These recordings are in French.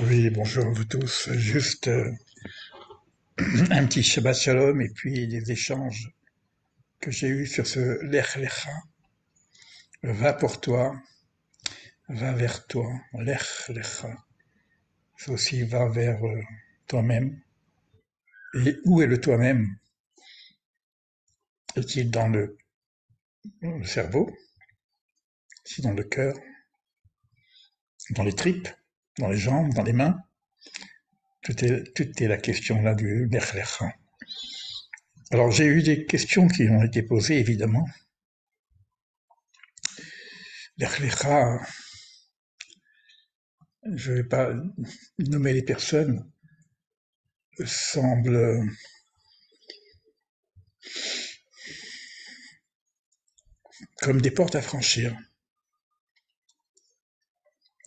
Oui, bonjour à vous tous. Juste un petit Shabbat Shalom et puis des échanges que j'ai eus sur ce Lech Lecha. Va pour toi, va vers toi. Lech Lecha. C'est aussi va vers toi-même. Et où est le toi-même? Est-il dans le cerveau? Est-il dans le cœur? Dans les tripes? Dans les jambes? Dans les mains? Tout est la question là du Lech Lecha. Alors j'ai eu des questions qui ont été posées évidemment. Lech Lecha, je ne vais pas nommer les personnes, semble comme des portes à franchir.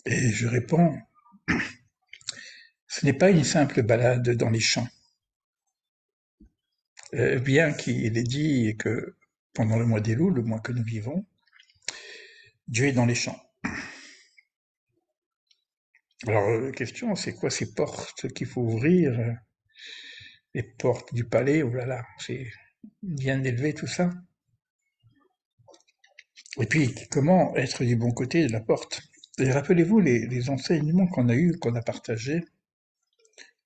Et je réponds, ce n'est pas une simple balade dans les champs. Bien qu'il ait dit que pendant le mois d'Elul, le mois que nous vivons, Dieu est dans les champs. Alors, la question, c'est quoi ces portes qu'il faut ouvrir? Les portes du palais, oh là là, c'est bien élevé tout ça. Et puis, comment être du bon côté de la porte? Et rappelez-vous les enseignements qu'on a eus, qu'on a partagés.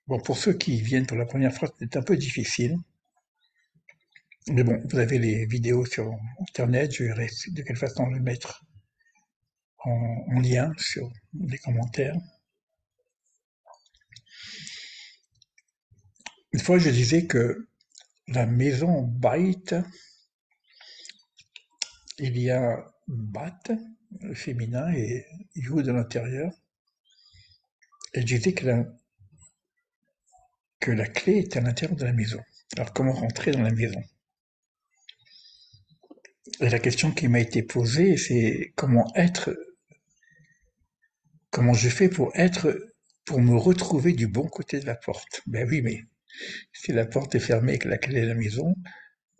Bon, pour ceux qui viennent pour la première fois, c'est un peu difficile. Mais bon, vous avez les vidéos sur Internet, je verrai de quelle façon le mettre en lien sur les commentaires. Une fois, je disais que la maison Bait, il y a Bat, le féminin, et Yud à l'intérieur. Et je disais que la clé est à l'intérieur de la maison. Alors, comment rentrer dans la maison? Et la question qui m'a été posée, c'est comment je fais pour me retrouver du bon côté de la porte? Ben oui, mais si la porte est fermée et que la clé est à la maison,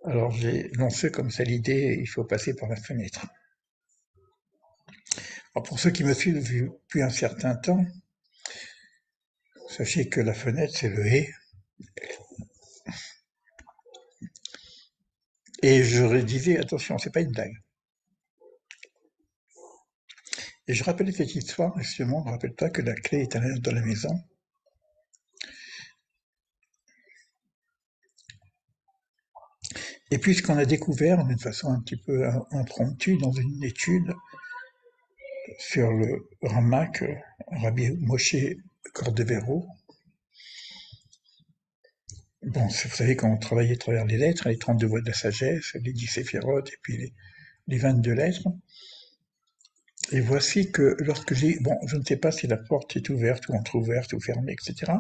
alors j'ai lancé comme ça l'idée, il faut passer par la fenêtre. Alors pour ceux qui me suivent depuis un certain temps, sachez que la fenêtre c'est le hé. Et je disais, attention, c'est pas une blague. Et je rappelais cette histoire, justement, ne rappelle pas que la clé est à l'intérieur de la maison. Et puis ce qu'on a découvert d'une façon un petit peu impromptue dans une étude sur le Ramak, Rabbi Moshe Cordovero. Bon, vous savez, quand on travaillait à travers les lettres, les 32 voies de la sagesse, les 10 séphirotes et puis les 22 lettres. Et voici que lorsque bon, je ne sais pas si la porte est ouverte ou entrouverte ou fermée, etc.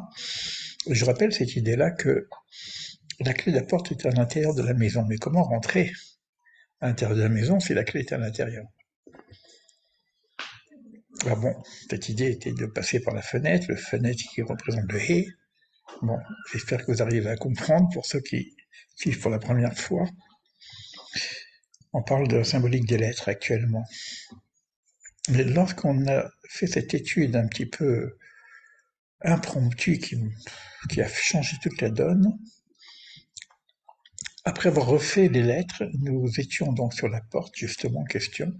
Je rappelle cette idée-là que la clé de la porte est à l'intérieur de la maison. Mais comment rentrer à l'intérieur de la maison si la clé est à l'intérieur? Alors bon, cette idée était de passer par la fenêtre qui représente le hé. Bon, j'espère que vous arrivez à comprendre pour ceux qui suivent pour la première fois. On parle de la symbolique des lettres actuellement. Mais lorsqu'on a fait cette étude un petit peu impromptue qui a changé toute la donne, après avoir refait les lettres, nous étions donc sur la porte justement en question.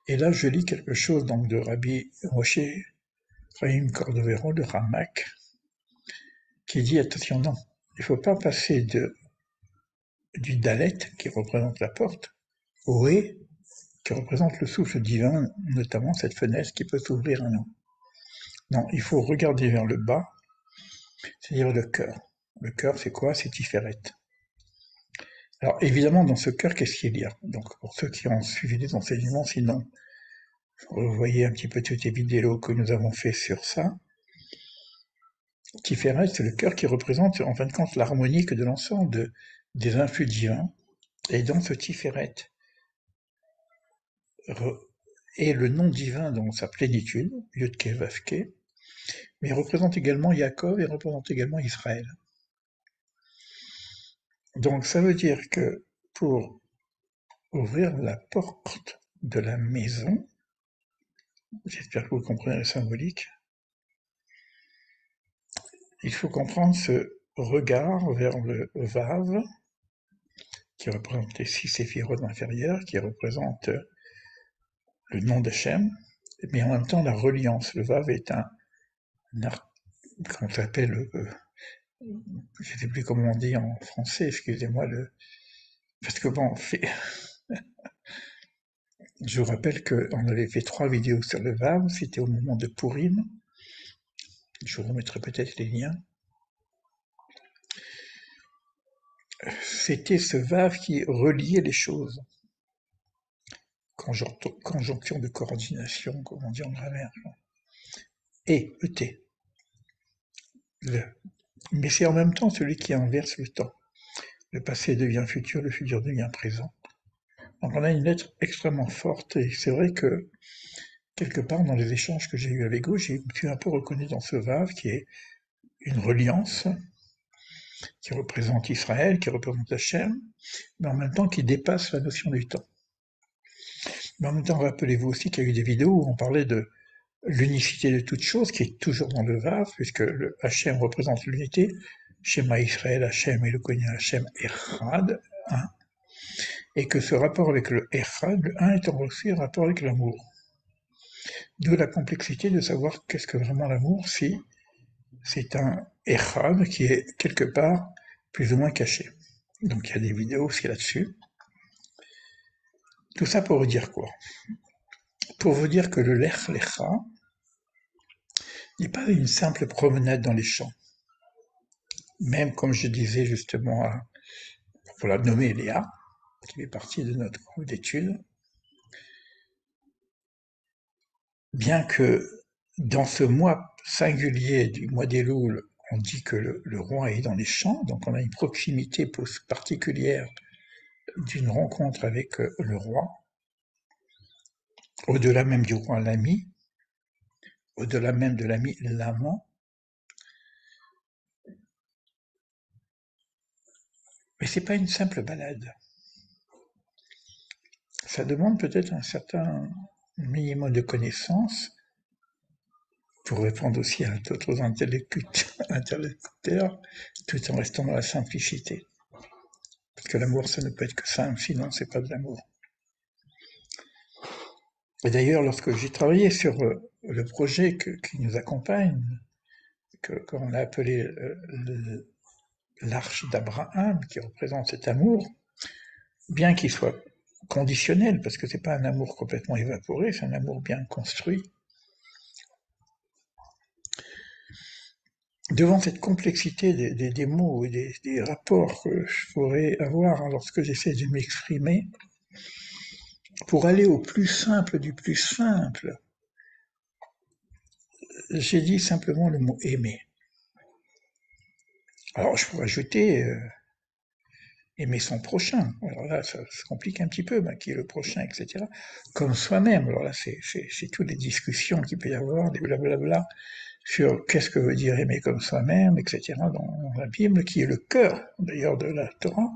Et là, je lis quelque chose donc de Rabbi Moshe Chaim Cordovero, de Ramak, qui dit attention, non, il ne faut pas passer du Dalet, qui représente la porte, au Hé, qui représente le souffle divin, notamment cette fenêtre qui peut s'ouvrir à nous. Non, il faut regarder vers le bas, c'est-à-dire le cœur. Le cœur, c'est quoi? C'est Tiferet. Alors évidemment, dans ce cœur, qu'est-ce qu'il y a? Donc pour ceux qui ont suivi les enseignements, sinon, vous voyez un petit peu toutes les vidéos que nous avons fait sur ça. Tiferet, c'est le cœur qui représente en fin de compte l'harmonique de l'ensemble des influx divins. Et dans ce Tiferet est le nom divin dans sa plénitude, Yudke Vavke, mais il représente également Yaakov et représente également Israël. Donc ça veut dire que pour ouvrir la porte de la maison, j'espère que vous comprenez la symbolique, il faut comprendre ce regard vers le Vav, qui représente les 6 séphirotes inférieures, qui représente le nom d'Hachem, mais en même temps la reliance. Le Vav est comment ça s'appelle, je ne sais plus comment on dit en français, excusez-moi, parce que bon, je vous rappelle qu'on avait fait 3 vidéos sur le Vav, c'était au moment de Purim, je vous remettrai peut-être les liens. C'était ce Vav qui reliait les choses. Conjonction de coordination, comme on dit en grammaire. Et, ET. Mais c'est en même temps celui qui inverse le temps. Le passé devient futur, le futur devient présent. Donc on a une lettre extrêmement forte, et c'est vrai que quelque part dans les échanges que j'ai eus avec vous, j'ai pu un peu reconnaître dans ce Vav qui est une reliance, qui représente Israël, qui représente Hachem, mais en même temps qui dépasse la notion du temps. Mais en même temps, rappelez-vous aussi qu'il y a eu des vidéos où on parlait de l'unicité de toute chose, qui est toujours dans le Vav, puisque le Hachem représente l'unité, Shema Israël, Hachem et le Kohen Hachem Echad, un, et que ce rapport avec le Echad, le un étant aussi un rapport avec l'amour. D'où la complexité de savoir qu'est-ce que vraiment l'amour, si c'est un Echad qui est quelque part plus ou moins caché. Donc il y a des vidéos aussi là-dessus. Tout ça pour vous dire quoi? Pour vous dire que le Lech Lecha n'est pas une simple promenade dans les champs. Même comme je disais justement, pour la nommer Léa, qui fait partie de notre groupe d'études, bien que dans ce mois singulier du mois d'Elul, on dit que le roi est dans les champs, donc on a une proximité particulière d'une rencontre avec le roi, au-delà même du roi l'ami, au-delà même de l'ami l'amant. Mais c'est pas une simple balade. Ça demande peut-être un certain minimum de connaissances pour répondre aussi à d'autres interlocuteurs, tout en restant dans la simplicité. Parce que l'amour, ça ne peut être que simple, sinon c'est pas de l'amour. Et d'ailleurs, lorsque j'ai travaillé sur le projet qui nous accompagne, qu'on a appelé l'arche d'Abraham, qui représente cet amour, bien qu'il soit conditionnel, parce que c'est pas un amour complètement évaporé, c'est un amour bien construit. Devant cette complexité des mots et des rapports que je pourrais avoir lorsque j'essaie de m'exprimer, pour aller au plus simple du plus simple, j'ai dit simplement le mot aimer. Alors je pourrais ajouter aimer son prochain. Alors là, ça se complique un petit peu, qui est le prochain, etc. Comme soi-même. Alors là, c'est toutes les discussions qu'il peut y avoir, des blablabla, sur qu'est-ce que veut dire aimer comme soi-même, etc. dans la Bible, qui est le cœur d'ailleurs de la Torah,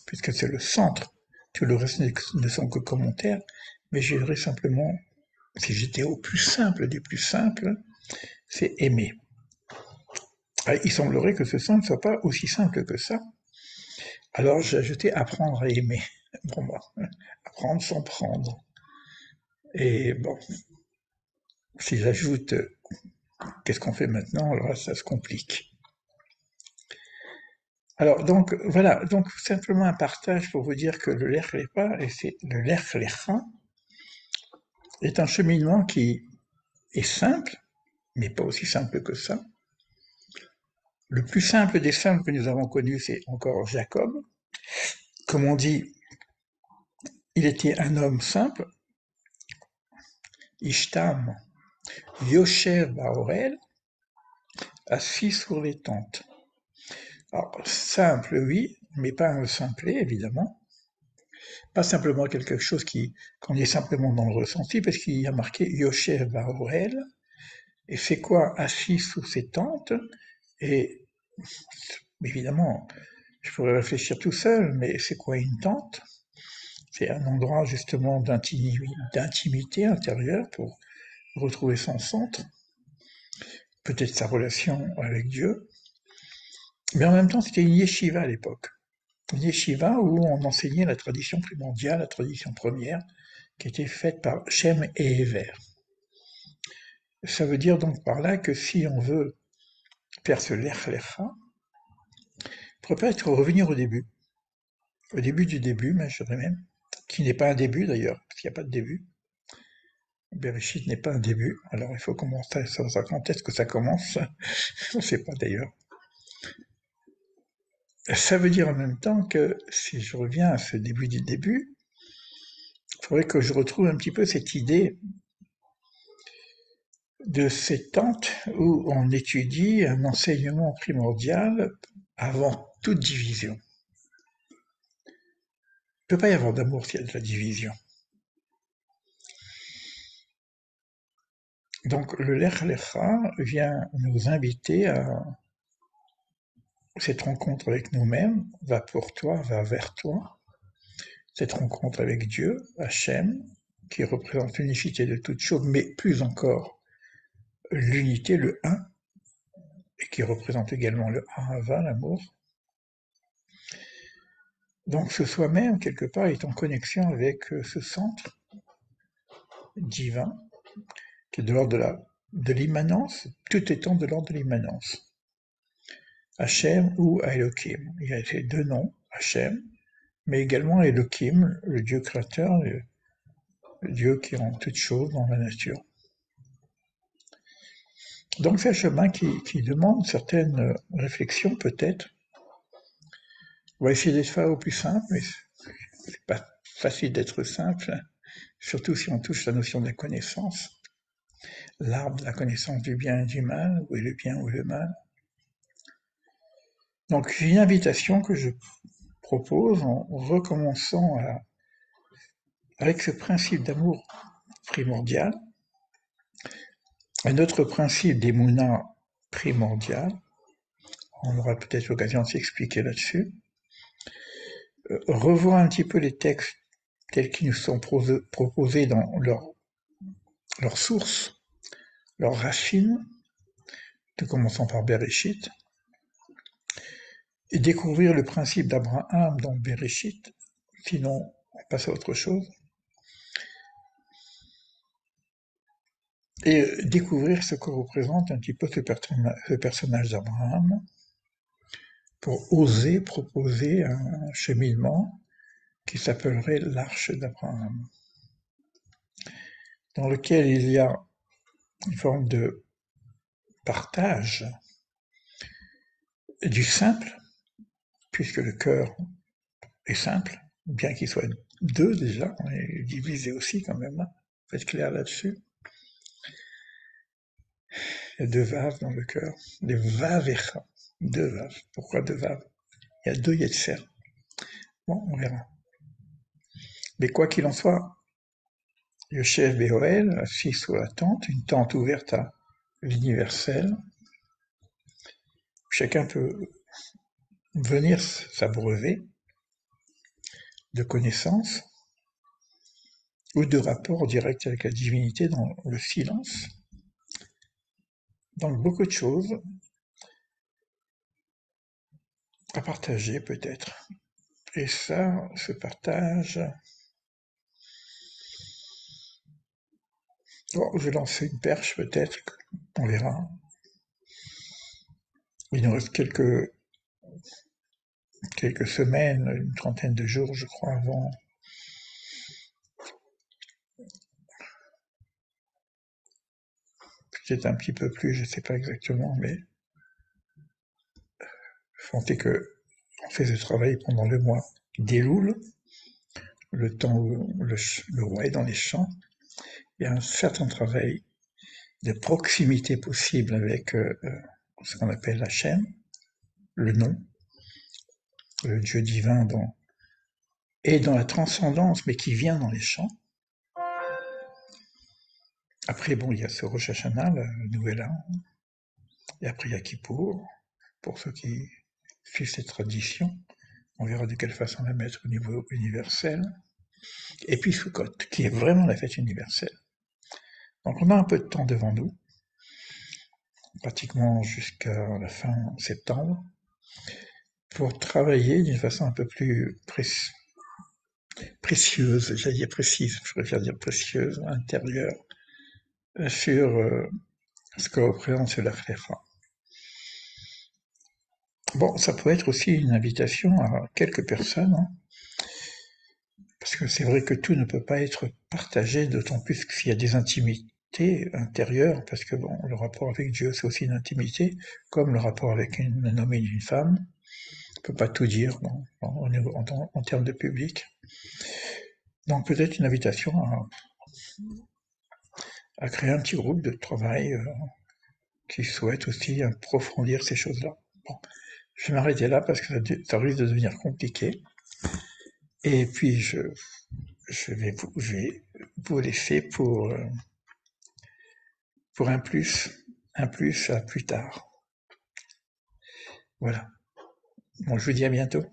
puisque c'est le centre. Tout le reste ne sont que commentaires, mais je dirais simplement, si j'étais au plus simple du plus simple, c'est aimer. Il semblerait que ce simple ne soit pas aussi simple que ça. Alors j'ai ajouté apprendre à aimer. Pour moi, apprendre sans prendre. Et bon, si j'ajoute qu'est-ce qu'on fait maintenant, alors là, ça se complique. Alors donc voilà, donc simplement un partage pour vous dire que le Lech Lecha, et c'est le Lech Lecha, est un cheminement qui est simple, mais pas aussi simple que ça. Le plus simple des simples que nous avons connus, c'est encore Jacob. Comme on dit, il était un homme simple, Ishtam, Yoshev Baorel, assis sur les tentes. Alors, simple, oui, mais pas un simplet, évidemment. Pas simplement quelque chose qu'on est simplement dans le ressenti, parce qu'il y a marqué Yoshev Baorel, et c'est quoi assis sous ses tentes? Et évidemment, je pourrais réfléchir tout seul, mais c'est quoi une tente? C'est un endroit justement d'intimité intérieure pour retrouver son centre. peut-être sa relation avec Dieu, mais en même temps c'était une yeshiva à l'époque. Une yeshiva où on enseignait la tradition primordiale, la tradition première, qui était faite par Shem et Ever. Ça veut dire donc par là que si on veut faire ce Lech Lecha, il pourrait peut-être revenir au début du début, mais je dirais même, qui n'est pas un début d'ailleurs, parce qu'il n'y a pas de début. Bereshit n'est pas un début, alors il faut commencer à savoir quand est-ce que ça commence, on ne sait pas d'ailleurs. Ça veut dire en même temps que si je reviens à ce début du début, il faudrait que je retrouve un petit peu cette idée de ces tentes où on étudie un enseignement primordial avant toute division. Il ne peut pas y avoir d'amour s'il y a de la division. Donc le Lech Lecha vient nous inviter à cette rencontre avec nous-mêmes, va pour toi, va vers toi, cette rencontre avec Dieu, Hachem, qui représente l'unicité de toutes choses, mais plus encore l'unité, le un, et qui représente également le Ahava, l'amour. Donc ce soi-même, quelque part, est en connexion avec ce centre divin, qui est de l'ordre de l'immanence, tout étant de l'ordre de l'immanence. Hachem ou Elohim. Il y a ces deux noms, Hachem, mais également Elohim, le Dieu créateur, le Dieu qui rend toutes choses dans la nature. Donc c'est un chemin qui demande certaines réflexions peut-être. On va essayer d'être au plus simple, mais c'est pas facile d'être simple, surtout si on touche la notion de la connaissance, l'arbre de la connaissance du bien et du mal, où est le bien ou le mal. Donc c'est une invitation que je propose en recommençant avec ce principe d'amour primordial, un autre principe d'émouna primordial, on aura peut-être l'occasion de s'expliquer là-dessus, revoir un petit peu les textes tels qu'ils nous sont proposés dans leur source, leurs racines, en commençant par Bereshit, et découvrir le principe d'Abraham dans Bereshit, sinon on passe à autre chose, et découvrir ce que représente un petit peu ce personnage d'Abraham, pour oser proposer un cheminement qui s'appellerait l'Arche d'Abraham, dans lequel il y a une forme de partage du simple, puisque le cœur est simple, bien qu'il soit deux déjà, on est divisé aussi quand même, hein. Faut être clair là-dessus. Il y a deux vaves dans le cœur, des vavecha, deux vaves. Pourquoi deux vaves? Il y a deux yetzer. Bon, on verra. Mais quoi qu'il en soit, Yoshev Behoel, assis sous la tente, une tente ouverte à l'universel, chacun peut venir s'abreuver de connaissances ou de rapports directs avec la divinité dans le silence. Donc beaucoup de choses à partager peut-être. Et ça, ce partage... Bon, je vais lancer une perche peut-être, on verra. Il nous reste quelques semaines, une trentaine de jours, je crois, avant. Peut-être un petit peu plus, je ne sais pas exactement, mais comptez que on fait ce travail pendant le mois d'Elul, le temps où le roi est dans les champs. Il y a un certain travail de proximité possible avec ce qu'on appelle la chaîne, le nom, le Dieu divin et dans la transcendance, mais qui vient dans les champs. Après, bon, il y a ce Rosh Hashanah, le Nouvel An, et après il y a Kippour, pour ceux qui suivent cette tradition. On verra de quelle façon la mettre au niveau universel. Et puis Sukkot, qui est vraiment la fête universelle. Donc on a un peu de temps devant nous. pratiquement jusqu'à la fin septembre, pour travailler d'une façon un peu plus précieuse, j'allais dire précise, je préfère dire précieuse, intérieure, sur ce que représente ce lac Léra. Bon, ça peut être aussi une invitation à quelques personnes, hein, parce que c'est vrai que tout ne peut pas être partagé, d'autant plus que s'il y a des intimités intérieures, parce que bon, le rapport avec Dieu, c'est aussi une intimité, comme le rapport avec un homme et une femme. On peut pas tout dire bon, en termes de public. Donc peut-être une invitation à créer un petit groupe de travail qui souhaite aussi approfondir ces choses-là. Bon, je vais m'arrêter là parce que ça risque de devenir compliqué. Et puis je vais vous laisser pour un plus à plus tard. Voilà. Bon, je vous dis à bientôt.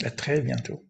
À très bientôt.